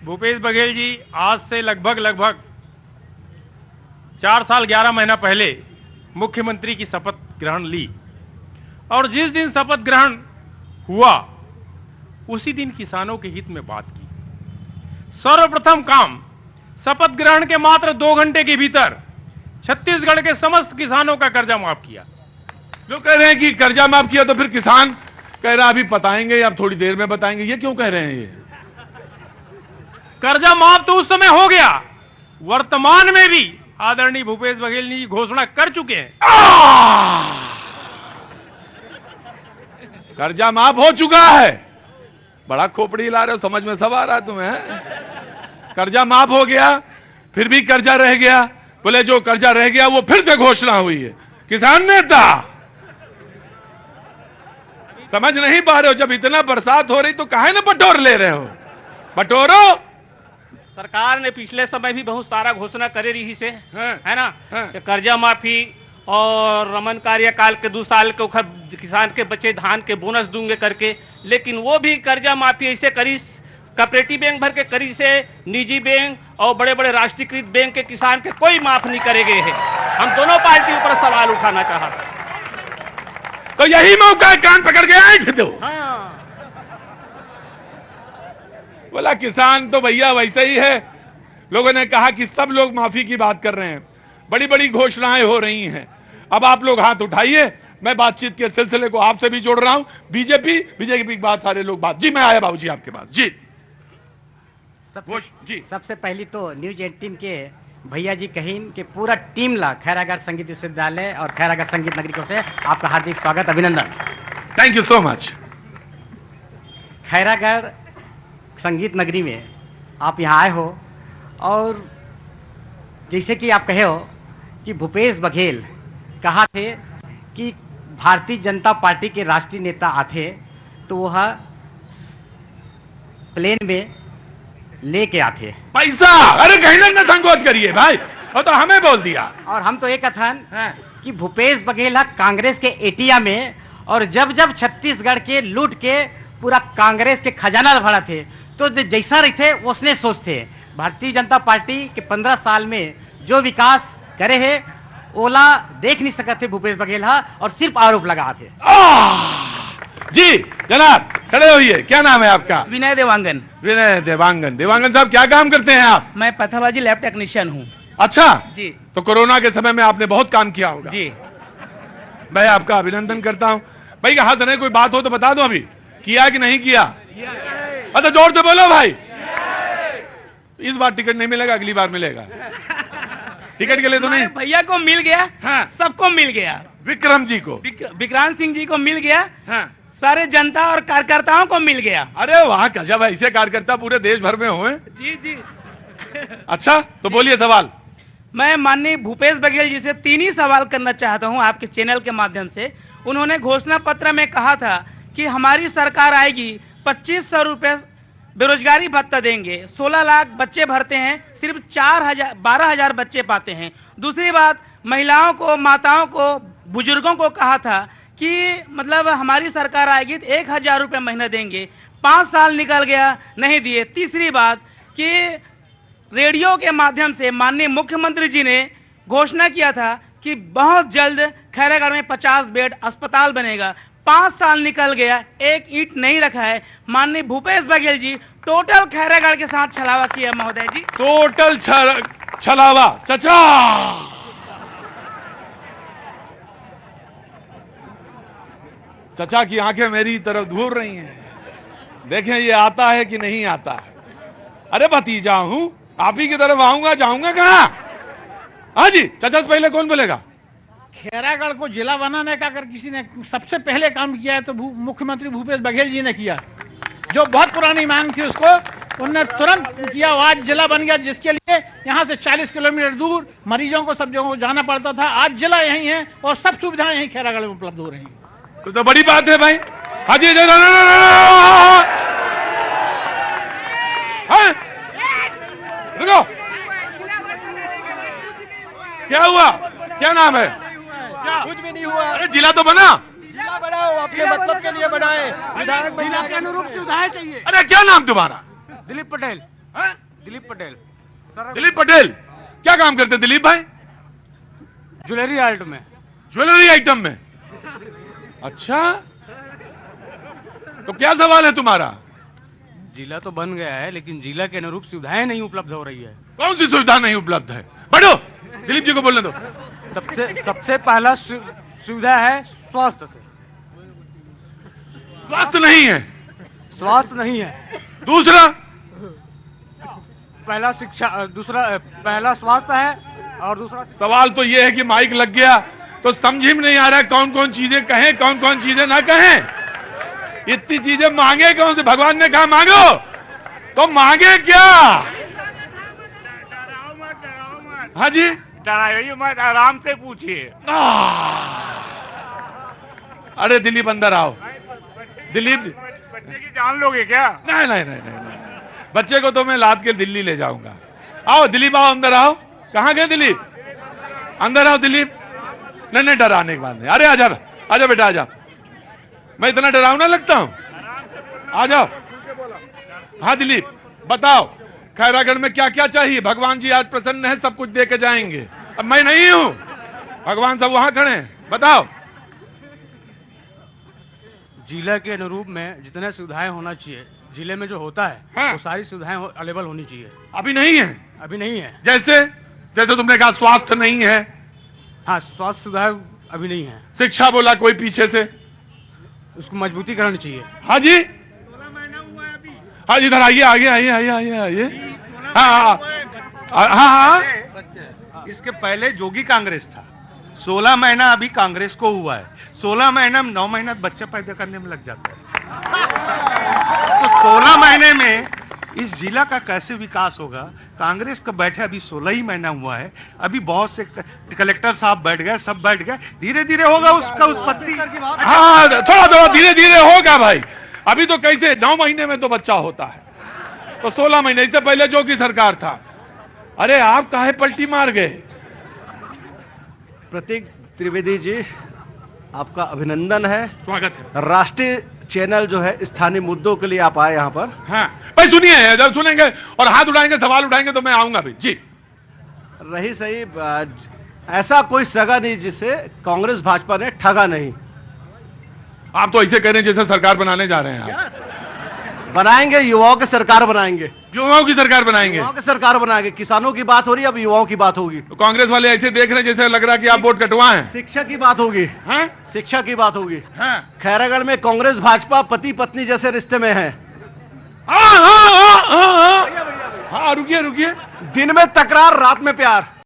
भूपेश बघेल जी आज से लगभग 4 साल 11 महीना पहले मुख्यमंत्री की शपथ ग्रहण ली और जिस दिन शपथ ग्रहण हुआ उसी दिन किसानों के हित में बात की। सर्वप्रथम काम शपथ ग्रहण के मात्र 2 घंटे के भीतर छत्तीसगढ़ के समस्त किसानों का कर्जा माफ किया। लोग कह रहे हैं कि कर्जा माफ किया तो फिर किसान कह रहा अभी बताएंगे या थोड़ी देर में बताएंगे, ये क्यों कह रहे हैं? ये कर्जा माफ तो उस समय हो गया, वर्तमान में भी आदरणीय भूपेश बघेल जी घोषणा कर चुके हैं। कर्जा माफ हो चुका है। बड़ा खोपड़ी ला रहे हो, समझ में सब आ रहा है तुम्हें। कर्जा माफ हो गया, फिर भी कर्जा रह गया। बोले जो कर्जा रह गया वो फिर से घोषणा हुई है। किसान नेता समझ नहीं पा रहे हो, जब इतना बरसात हो रही तो काहे ना बटोर ले रहे हो? बटोरो। सरकार ने पिछले समय भी बहुत सारा घोषणा करे रही से है ना, हाँ। कर्जा माफी और रमन कार्यकाल के 2 साल के उखर किसान के बचे धान के बोनस दूंगे करके, लेकिन वो भी कर्जा माफी ऐसे करी कॉपरेटिव बैंक भर के करी से निजी बैंक और बड़े बड़े राष्ट्रीयकृत बैंक के किसान के कोई माफ नहीं करे गए हैं। हम दोनों पार्टी ऊपर सवाल उठाना चाहते हैं। तो यही मौका है, कान पकड़ के आए थे। हाँ। बोला किसान तो भैया वैसे ही है। लोगों ने कहा कि सब लोग माफी की बात कर रहे हैं, बड़ी बड़ी घोषणाएं हो रही हैं। अब आप लोग हाथ उठाइए, मैं बातचीत के सिलसिले को आपसे भी जोड़ रहा हूं। बीजेपी की बात सारे लोग बात। जी मैं आया बाबूजी आपके पास। जी सबसे पहली तो न्यूज 18 के भैया जी कहीन के पूरा टीम ला खैरागढ़ संगीत विश्वविद्यालय और खैरागढ़ संगीत नगरी को से आपका हार्दिक स्वागत, अभिनंदन। Thank you so much. Khairagarh संगीत नगरी में आप यहाँ आए हो और जैसे कि आप कहे हो कि भूपेश बघेल कहा थे कि भारतीय जनता पार्टी के राष्ट्रीय नेता आते तो वह प्लेन में लेके आते पैसा। अरे कहीं ना संकोच करिए भाई, और तो हमें बोल दिया। और हम तो एक कथन कि भूपेश बघेल कांग्रेस के एटिया में और जब जब छत्तीसगढ़ के लूट के पूरा कांग्रेस के खजाना भरा थे तो जैसा रहते उसने सोचते। भारतीय जनता पार्टी के 15 साल में जो विकास करे है ओला देख नहीं सकते भूपेश बघेल और सिर्फ आरोप लगा थे। जी जनाब खड़े होइए, क्या नाम है आपका? विनय देवांगन। विनय देवांगन। देवांगन साहब क्या काम करते हैं आप? मैं पैथोलॉजी लैब टेक्नीशियन हूँ। अच्छा जी। तो कोरोना के समय में आपने बहुत काम किया होगा। जी मैं आपका अभिनंदन करता हूँ। भाई कहा सने कोई बात हो तो बता दो, अभी किया कि नहीं किया? अच्छा जोर से बोलो भाई। इस बार टिकट नहीं मिलेगा, अगली बार मिलेगा। टिकट के लिए तो नहीं। भैया को मिल गया। हाँ। सबको मिल गया। विक्रम जी को, विक्रांत सिंह जी को मिल गया। हाँ। सारे जनता और कार्यकर्ताओं को मिल गया। अरे वाह गजब, ऐसे कार्यकर्ता पूरे देश भर में हुए। जी जी। अच्छा तो बोलिए सवाल। मैं माननीय भूपेश बघेल जी से 3 ही सवाल करना चाहता हूं आपके चैनल के माध्यम से। उन्होंने घोषणा पत्र में कहा था कि हमारी सरकार आएगी 2500 रुपये बेरोजगारी भत्ता देंगे, 16 लाख बच्चे भरते हैं, सिर्फ 12,000 बच्चे पाते हैं। दूसरी बात, महिलाओं को, माताओं को, बुजुर्गों को कहा था कि मतलब हमारी सरकार आएगी तो 1,000 रुपये महीना देंगे। 5 साल निकल गया, नहीं दिए। तीसरी बात कि रेडियो के माध्यम से माननीय मुख्यमंत्री जी ने घोषणा किया था कि बहुत जल्द खैरागढ़ में 50 बेड अस्पताल बनेगा। 5 साल निकल गया, एक ईंट नहीं रखा है। माननीय भूपेश बघेल जी टोटल खैरागढ़ के साथ छलावा किया महोदय जी। टोटल छलावा। चचा चचा की आंखें मेरी तरफ घूर रही हैं। देखें ये आता है कि नहीं आता है। अरे भतीजा हूं, आप ही की तरफ आऊंगा, जाऊंगा कहां? हाँ जी चचा से पहले कौन बोलेगा? खैरागढ़ को जिला बनाने का अगर किसी ने सबसे पहले काम किया है तो मुख्यमंत्री भूपेश बघेल जी ने किया। जो बहुत पुरानी मांग थी उसको उन्होंने तुरंत किया। आज जिला बन गया, जिसके लिए यहाँ से 40 किलोमीटर दूर मरीजों को सब जगहों को जाना पड़ता था। आज जिला यहीं है और सब सुविधाएं यहीं खैरागढ़ में उपलब्ध हो रही हैं। तो बड़ी बात है भाई। हाँ जी रुको, क्या हुआ? क्या नाम है? कुछ भी नहीं हुआ। अरे जिला तो बना। जिला बनाओ, अपने मतलब के लिए बनाए। विधायक जिला के अनुरूप सुविधाएं चाहिए। अरे क्या नाम तुम्हारा? दिलीप पटेल। हैं? दिलीप पटेल दिलीप पटेल क्या काम करते हैं दिलीप भाई? ज्वेलरी आर्ट में। ज्वेलरी आइटम में। अच्छा, तो क्या सवाल है तुम्हारा? जिला तो बन गया है लेकिन जिला के अनुरूप सुविधाएं नहीं उपलब्ध हो रही है। कौन सी सुविधा नहीं उपलब्ध है? बैठो, दिलीप जी को बोलने दो। सबसे पहला सुविधा है स्वास्थ्य से। स्वास्थ्य नहीं है। स्वास्थ्य नहीं है। दूसरा, पहला शिक्षा, दूसरा पहला स्वास्थ्य है और दूसरा सवाल तो यह है कि माइक लग गया तो समझ ही में नहीं आ रहा कौन कौन चीजें कहें, कौन कौन चीजें ना कहें। इतनी चीजें मांगे कौन से? भगवान ने कहा मांगो, तो मांगे क्या? हाँ जी, डराइए मत, आराम से पूछिए। अरे दिलीप अंदर आओ। दिलीप, बच्चे की जान लोगे क्या? नहीं नहीं नहीं नहीं, नहीं। बच्चे को तो मैं लाद के दिल्ली ले जाऊंगा। आओ दिलीप, आओ अंदर आओ। कहाँ गए दिलीप? अंदर आओ दिलीप। नहीं नहीं, डराने की बात नहीं। अरे आजा, आजा बेटा आजा। मैं इतना डरावना लगता हूं? आ जाओ। हाँ दिलीप बताओ, खैरागढ़ में क्या क्या चाहिए? भगवान जी आज प्रसन्न है, सब कुछ दे के जाएंगे। अब मैं नहीं हूं, भगवान सब वहां खड़े हैं। बताओ। जिला के अनुरूप में जितने सुविधाएं होना चाहिए जिले में जो होता है हाँ। वो सारी सुविधाएं अवेलेबल होनी चाहिए। अभी नहीं है। अभी नहीं है। जैसे जैसे तुमने कहा स्वास्थ्य नहीं है, हाँ, स्वास्थ्य सुविधाएं अभी नहीं है। शिक्षा बोला कोई पीछे से। उसको मजबूतीकरण चाहिए। हाँ जी, हाँ इधर आइए, आगे आइए, आइए आइए आइए। हाँ हाँ हाँ, इसके पहले जोगी कांग्रेस था। 16 महीना अभी कांग्रेस को हुआ है। 16 महीना में 9 महीना बच्चा पैदा करने में लग जाता है। तो 16 महीने में इस जिला का कैसे विकास होगा? कांग्रेस का बैठे अभी 16 ही महीना हुआ है। अभी बहुत से कलेक्टर साहब बैठ गए, सब बैठ गए। धीरे धीरे होगा उसका उत्पत्ति। हाँ, थोड़ा थोड़ा धीरे धीरे होगा भाई। अभी तो कैसे 9 महीने में तो बच्चा होता है, तो 16 महीने। इससे पहले जो की सरकार था। अरे आप काहे पलटी मार गए? प्रतीक त्रिवेदी जी, आपका अभिनंदन है। स्वागत है। राष्ट्रीय चैनल जो है स्थानीय मुद्दों के लिए आप आए यहाँ पर। हाँ भाई, सुनिए, जब सुनेंगे और हाथ उठाएंगे, सवाल उठाएंगे तो मैं आऊंगा भी जी। रही सही, ऐसा कोई सगा नहीं जिसे कांग्रेस भाजपा ने ठगा नहीं। आप तो ऐसे कह रहे हैं जैसे सरकार बनाने जा रहे हैं। आप बनाएंगे, युवाओं की सरकार बनाएंगे। युवाओं की सरकार बनाएंगे। युवाओं की सरकार बनाएंगे। किसानों की बात हो रही है, अब युवाओं की बात होगी। तो कांग्रेस वाले ऐसे देख रहे हैं जैसे लग रहा है कि आप वोट कटवाएं। शिक्षा की बात होगी। हाँ? शिक्षा की बात होगी। हाँ। खैरागढ़ में कांग्रेस भाजपा पति पत्नी जैसे रिश्ते में है। हाँ, रुकिए रुकिए। दिन में तकरार, रात में प्यार।